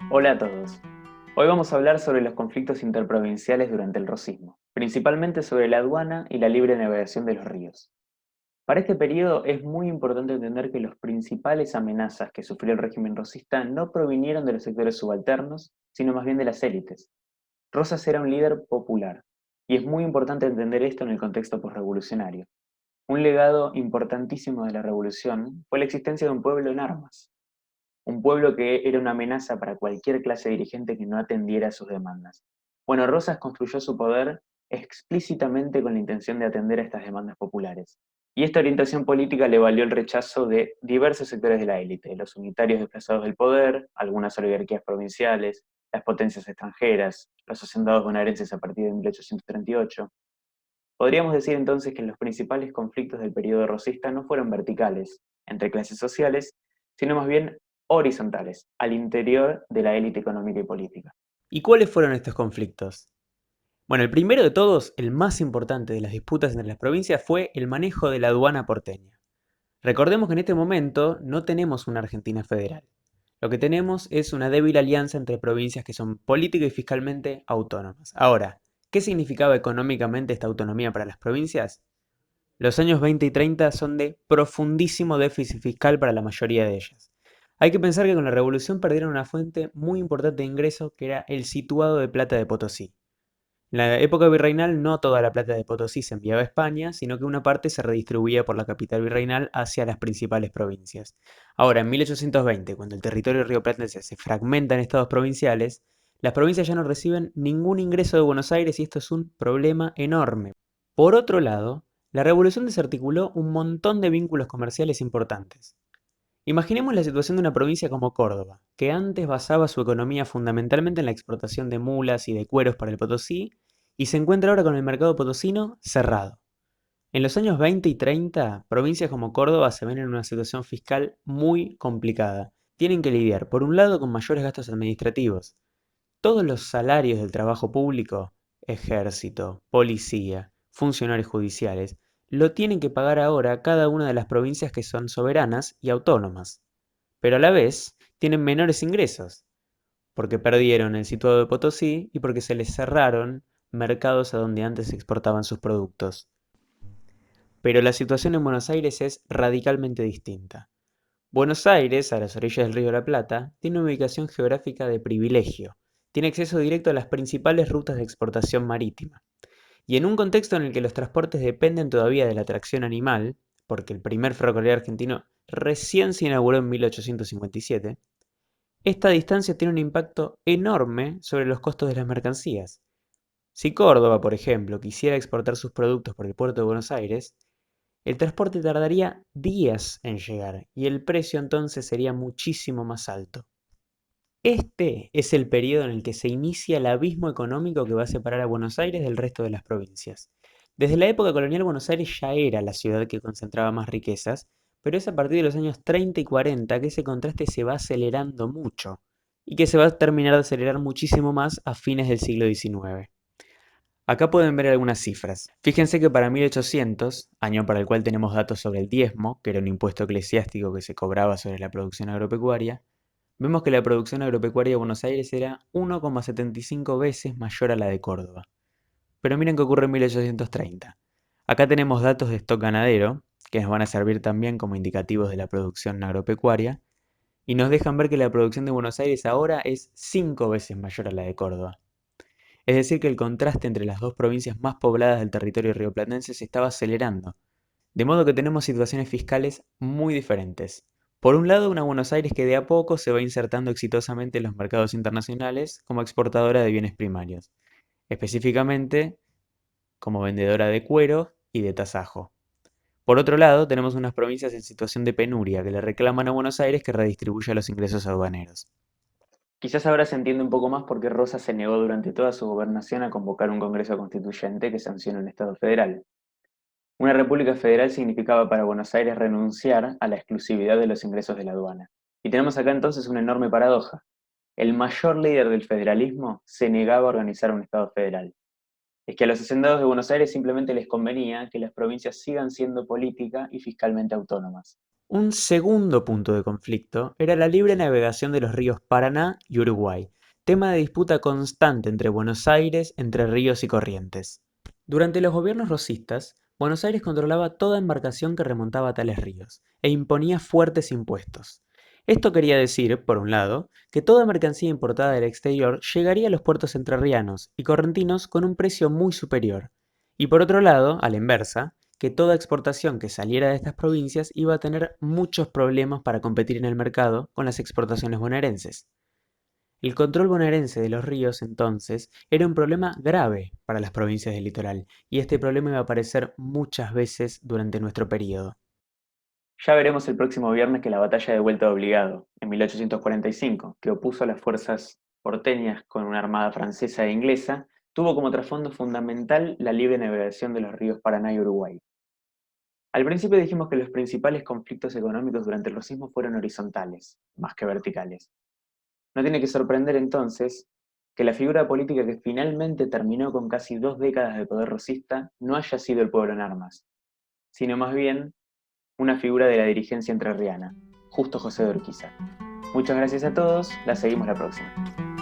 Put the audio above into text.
Hola a todos. Hoy vamos a hablar sobre los conflictos interprovinciales durante el rosismo, principalmente sobre la aduana y la libre navegación de los ríos. Para este periodo es muy importante entender que las principales amenazas que sufrió el régimen rosista no provinieron de los sectores subalternos, sino más bien de las élites. Rosas era un líder popular, y es muy importante entender esto en el contexto posrevolucionario. Un legado importantísimo de la revolución fue la existencia de un pueblo en armas, un pueblo que era una amenaza para cualquier clase dirigente que no atendiera a sus demandas. Bueno, Rosas construyó su poder explícitamente con la intención de atender a estas demandas populares. Y esta orientación política le valió el rechazo de diversos sectores de la élite, los unitarios desplazados del poder, algunas oligarquías provinciales, las potencias extranjeras, los hacendados bonaerenses a partir de 1838. Podríamos decir entonces que los principales conflictos del periodo rosista no fueron verticales, entre clases sociales, sino más bien horizontales, al interior de la élite económica y política. ¿Y cuáles fueron estos conflictos? Bueno, el primero de todos, el más importante de las disputas entre las provincias, fue el manejo de la aduana porteña. Recordemos que en este momento no tenemos una Argentina federal. Lo que tenemos es una débil alianza entre provincias que son política y fiscalmente autónomas. Ahora, ¿qué significaba económicamente esta autonomía para las provincias? Los años 20 y 30 son de profundísimo déficit fiscal para la mayoría de ellas. Hay que pensar que con la revolución perdieron una fuente muy importante de ingreso que era el situado de plata de Potosí. En la época virreinal no toda la plata de Potosí se enviaba a España, sino que una parte se redistribuía por la capital virreinal hacia las principales provincias. Ahora, en 1820, cuando el territorio rioplatense se fragmenta en estados provinciales, las provincias ya no reciben ningún ingreso de Buenos Aires y esto es un problema enorme. Por otro lado, la revolución desarticuló un montón de vínculos comerciales importantes. Imaginemos la situación de una provincia como Córdoba, que antes basaba su economía fundamentalmente en la exportación de mulas y de cueros para el Potosí, y se encuentra ahora con el mercado potosino cerrado. En los años 20 y 30, provincias como Córdoba se ven en una situación fiscal muy complicada. Tienen que lidiar, por un lado, con mayores gastos administrativos. Todos los salarios del trabajo público, ejército, policía, funcionarios judiciales, lo tienen que pagar ahora cada una de las provincias que son soberanas y autónomas, pero a la vez tienen menores ingresos, porque perdieron el situado de Potosí y porque se les cerraron mercados a donde antes se exportaban sus productos. Pero la situación en Buenos Aires es radicalmente distinta. Buenos Aires, a las orillas del río de la Plata, tiene una ubicación geográfica de privilegio. Tiene acceso directo a las principales rutas de exportación marítima. Y en un contexto en el que los transportes dependen todavía de la tracción animal, porque el primer ferrocarril argentino recién se inauguró en 1857, esta distancia tiene un impacto enorme sobre los costos de las mercancías. Si Córdoba, por ejemplo, quisiera exportar sus productos por el puerto de Buenos Aires, el transporte tardaría días en llegar y el precio entonces sería muchísimo más alto. Este es el periodo en el que se inicia el abismo económico que va a separar a Buenos Aires del resto de las provincias. Desde la época colonial Buenos Aires ya era la ciudad que concentraba más riquezas, pero es a partir de los años 30 y 40 que ese contraste se va acelerando mucho y que se va a terminar de acelerar muchísimo más a fines del siglo XIX. Acá pueden ver algunas cifras. Fíjense que para 1800, año para el cual tenemos datos sobre el diezmo, que era un impuesto eclesiástico que se cobraba sobre la producción agropecuaria, vemos que la producción agropecuaria de Buenos Aires era 1,75 veces mayor a la de Córdoba. Pero miren qué ocurre en 1830. Acá tenemos datos de stock ganadero, que nos van a servir también como indicativos de la producción agropecuaria, y nos dejan ver que la producción de Buenos Aires ahora es 5 veces mayor a la de Córdoba. Es decir, que el contraste entre las dos provincias más pobladas del territorio rioplatense se estaba acelerando, de modo que tenemos situaciones fiscales muy diferentes. Por un lado, una Buenos Aires que de a poco se va insertando exitosamente en los mercados internacionales como exportadora de bienes primarios, específicamente como vendedora de cuero y de tasajo. Por otro lado, tenemos unas provincias en situación de penuria que le reclaman a Buenos Aires que redistribuya los ingresos aduaneros. Quizás ahora se entiende un poco más por qué Rosas se negó durante toda su gobernación a convocar un Congreso Constituyente que sancione un Estado federal. Una república federal significaba para Buenos Aires renunciar a la exclusividad de los ingresos de la aduana. Y tenemos acá entonces una enorme paradoja. El mayor líder del federalismo se negaba a organizar un Estado federal. Es que a los hacendados de Buenos Aires simplemente les convenía que las provincias sigan siendo política y fiscalmente autónomas. Un segundo punto de conflicto era la libre navegación de los ríos Paraná y Uruguay, tema de disputa constante entre Buenos Aires, Entre Ríos y Corrientes. Durante los gobiernos rosistas, Buenos Aires controlaba toda embarcación que remontaba a tales ríos e imponía fuertes impuestos. Esto quería decir, por un lado, que toda mercancía importada del exterior llegaría a los puertos entrerrianos y correntinos con un precio muy superior, y por otro lado, a la inversa, que toda exportación que saliera de estas provincias iba a tener muchos problemas para competir en el mercado con las exportaciones bonaerenses. El control bonaerense de los ríos entonces era un problema grave para las provincias del litoral, y este problema iba a aparecer muchas veces durante nuestro periodo. Ya veremos el próximo viernes que la batalla de Vuelta de Obligado, en 1845, que opuso a las fuerzas porteñas con una armada francesa e inglesa, tuvo como trasfondo fundamental la libre navegación de los ríos Paraná y Uruguay. Al principio dijimos que los principales conflictos económicos durante el rosismo fueron horizontales, más que verticales. No tiene que sorprender entonces que la figura política que finalmente terminó con casi 2 décadas de poder rosista no haya sido el pueblo en armas, sino más bien una figura de la dirigencia entrerriana, Justo José de Urquiza. Muchas gracias a todos, la seguimos la próxima.